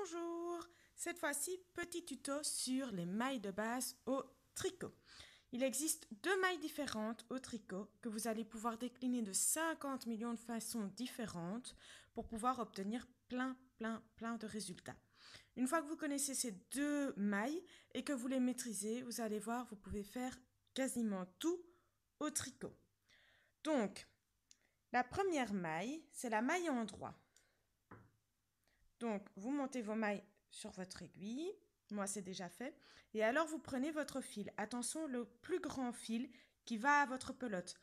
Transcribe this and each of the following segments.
Bonjour! Cette fois-ci, petit tuto sur les mailles de base au tricot. Il existe deux mailles différentes au tricot que vous allez pouvoir décliner de 50 millions de façons différentes pour pouvoir obtenir plein de résultats. Une fois que vous connaissez ces deux mailles et que vous les maîtrisez, vous allez voir, vous pouvez faire quasiment tout au tricot. Donc, la première maille, c'est la maille en droit. Donc, vous montez vos mailles sur votre aiguille. Moi, c'est déjà fait. Et alors, vous prenez votre fil. Attention, le plus grand fil qui va à votre pelote.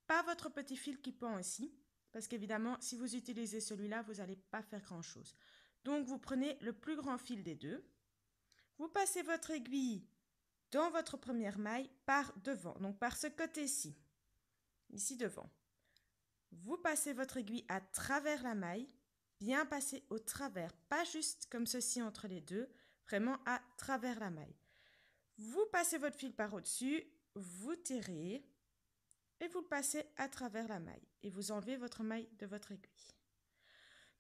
Pas votre petit fil qui pend ici. Parce qu'évidemment, si vous utilisez celui-là, vous n'allez pas faire grand-chose. Donc, vous prenez le plus grand fil des deux. Vous passez votre aiguille dans votre première maille par devant. Donc, par ce côté-ci. Ici devant. Vous passez votre aiguille à travers la maille. Bien passer au travers, pas juste comme ceci entre les deux, vraiment à travers la maille. Vous passez votre fil par au-dessus, vous tirez et vous le passez à travers la maille et vous enlevez votre maille de votre aiguille.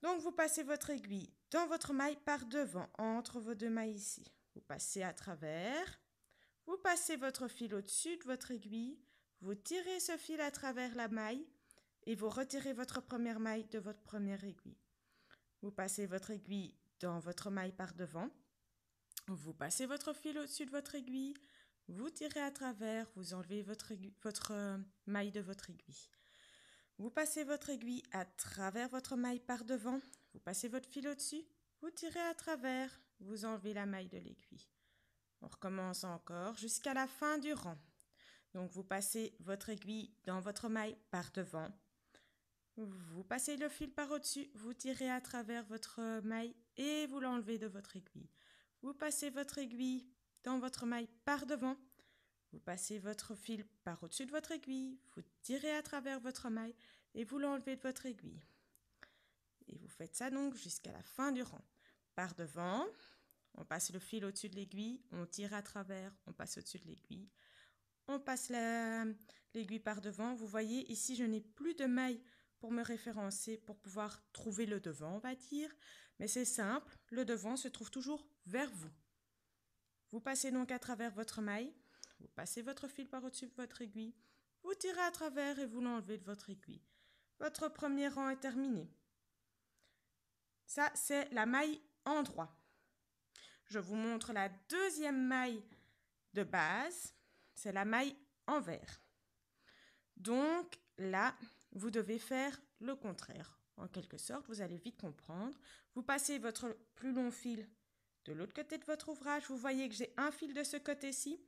Donc vous passez votre aiguille dans votre maille par devant, entre vos deux mailles ici. Vous passez à travers, vous passez votre fil au-dessus de votre aiguille, vous tirez ce fil à travers la maille et vous retirez votre première maille de votre première aiguille. Vous passez votre aiguille dans votre maille par devant. Vous passez votre fil au-dessus de votre aiguille. Vous tirez à travers. Vous enlevez votre maille de votre aiguille. Vous passez votre aiguille à travers votre maille par devant. Vous passez votre fil au-dessus. Vous tirez à travers. Vous enlevez la maille de l'aiguille. On recommence encore jusqu'à la fin du rang. Donc vous passez votre aiguille dans votre maille par devant. Vous passez le fil par au-dessus, vous tirez à travers votre maille et vous l'enlevez de votre aiguille. Vous passez votre aiguille dans votre maille par devant. Vous passez votre fil par au-dessus de votre aiguille. Vous tirez à travers votre maille et vous l'enlevez de votre aiguille. Et vous faites ça donc jusqu'à la fin du rang. Par devant, on passe le fil au-dessus de l'aiguille, on tire à travers, on passe au-dessus de l'aiguille. On passe l'aiguille par devant. Vous voyez, ici, je n'ai plus de maille pour me référencer, pour pouvoir trouver le devant, on va dire. Mais c'est simple, le devant se trouve toujours vers vous. Vous passez donc à travers votre maille, vous passez votre fil par au-dessus de votre aiguille, vous tirez à travers et vous l'enlevez de votre aiguille. Votre premier rang est terminé. Ça, c'est la maille en droit. Je vous montre la deuxième maille de base, c'est la maille envers. Donc là, vous devez faire le contraire. En quelque sorte, vous allez vite comprendre. Vous passez votre plus long fil de l'autre côté de votre ouvrage. Vous voyez que j'ai un fil de ce côté-ci,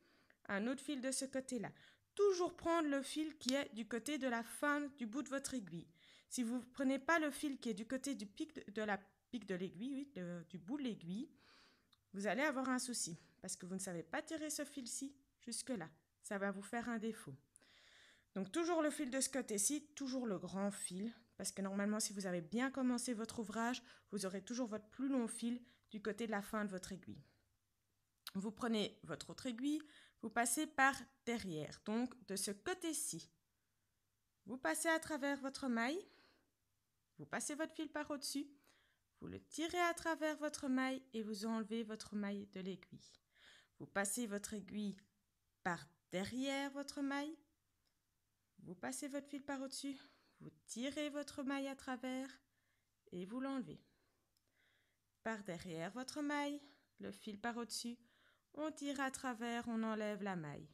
un autre fil de ce côté-là. Toujours prendre le fil qui est du côté de la fin du bout de votre aiguille. Si vous ne prenez pas le fil qui est du côté du pic de la pique de l'aiguille, oui, du bout de l'aiguille, vous allez avoir un souci parce que vous ne savez pas tirer ce fil-ci jusque-là. Ça va vous faire un défaut. Donc toujours le fil de ce côté-ci, toujours le grand fil, parce que normalement si vous avez bien commencé votre ouvrage, vous aurez toujours votre plus long fil du côté de la fin de votre aiguille. Vous prenez votre autre aiguille, vous passez par derrière, donc de ce côté-ci. Vous passez à travers votre maille, vous passez votre fil par au-dessus, vous le tirez à travers votre maille et vous enlevez votre maille de l'aiguille. Vous passez votre aiguille par derrière votre maille, vous passez votre fil par au-dessus, vous tirez votre maille à travers et vous l'enlevez. Par derrière votre maille, le fil par au-dessus, on tire à travers, on enlève la maille.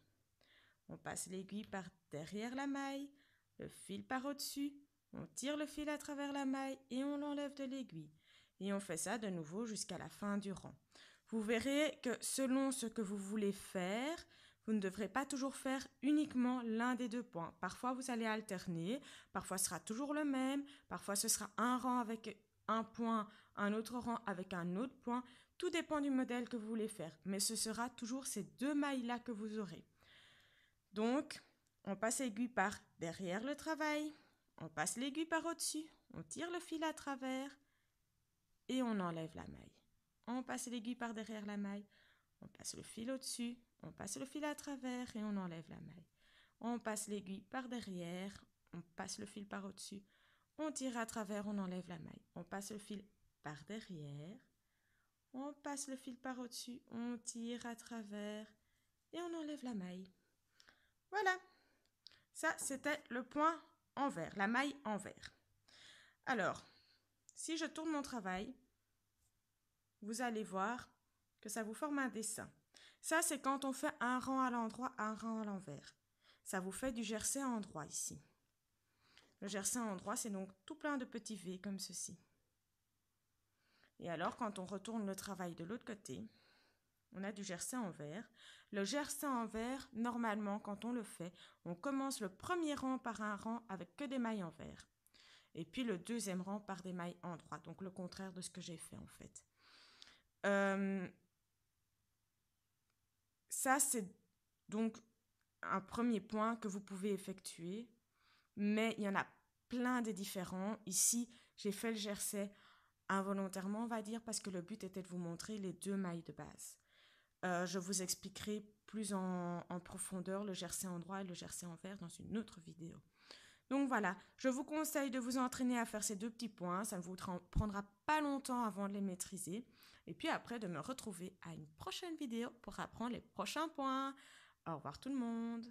On passe l'aiguille par derrière la maille, le fil par au-dessus, on tire le fil à travers la maille et on l'enlève de l'aiguille. Et on fait ça de nouveau jusqu'à la fin du rang. Vous verrez que selon ce que vous voulez faire, vous ne devrez pas toujours faire uniquement l'un des deux points. Parfois, vous allez alterner, parfois ce sera toujours le même, parfois ce sera un rang avec un point, un autre rang avec un autre point. Tout dépend du modèle que vous voulez faire, mais ce sera toujours ces deux mailles-là que vous aurez. Donc, on passe l'aiguille par derrière le travail, on passe l'aiguille par au-dessus, on tire le fil à travers et on enlève la maille. On passe l'aiguille par derrière la maille, on passe le fil au-dessus, on passe le fil à travers et on enlève la maille. On passe l'aiguille par derrière, on passe le fil par au-dessus, on tire à travers, on enlève la maille. On passe le fil par derrière, On passe le fil par au-dessus, on tire à travers et on enlève la maille. Voilà, ça c'était le point envers, la maille envers. Alors, si je tourne mon travail, vous allez voir que ça vous forme un dessin. Ça, c'est quand on fait un rang à l'endroit, un rang à l'envers. Ça vous fait du jersey à endroit ici. Le jersey à endroit, c'est donc tout plein de petits V comme ceci. Et alors, quand on retourne le travail de l'autre côté, on a du jersey envers. Le jersey envers, normalement, quand on le fait, on commence le premier rang par un rang avec que des mailles envers. Et puis le deuxième rang par des mailles endroit. Donc le contraire de ce que j'ai fait en fait. Ça, c'est donc un premier point que vous pouvez effectuer. Mais il y en a plein de différents. Ici, j'ai fait le jersey involontairement, on va dire, parce que le but était de vous montrer les deux mailles de base. Je vous expliquerai plus en profondeur le jersey endroit et le jersey envers dans une autre vidéo. Donc voilà, je vous conseille de vous entraîner à faire ces deux petits points. Ça ne vous prendra pas longtemps avant de les maîtriser. Et puis après, de me retrouver à une prochaine vidéo pour apprendre les prochains points. Au revoir tout le monde.